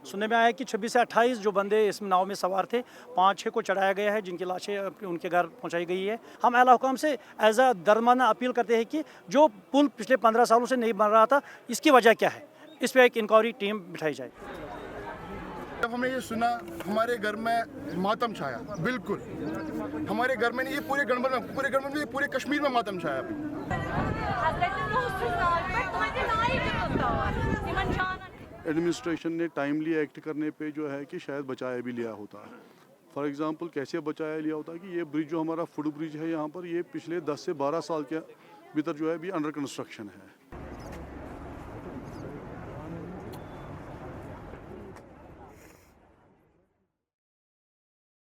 सुनने में आया कि 26 से 28 जो बंदे इस नाव में सवार थे, 5-6 को चढ़ाया गया है, जिनकी लाशें उनके घर पहुंचाई गई है। हम आला हुकाम से एज अ दरमाना अपील करते हैं कि जो पुल पिछले 15 सालों से नहीं बन रहा था, इसकी वजह क्या है, इस पर एक इंक्वायरी टीम बिठाई जाए। जब हमने ये सुना, हमारे घर में मातम छाया। बिल्कुल हमारे घर में नहीं, ये पूरे गणबन में, पूरे कश्मीर में मातम छाया। एडमिनिस्ट्रेशन ने टाइमली एक्ट करने पे जो है कि शायद बचाया भी लिया होता है। फॉर एग्जांपल कैसे बचाया लिया होता है कि ये ब्रिज जो हमारा फुट ब्रिज है यहाँ पर, ये पिछले 10 से 12 साल के भीतर जो है अभी अंडर कंस्ट्रक्शन है।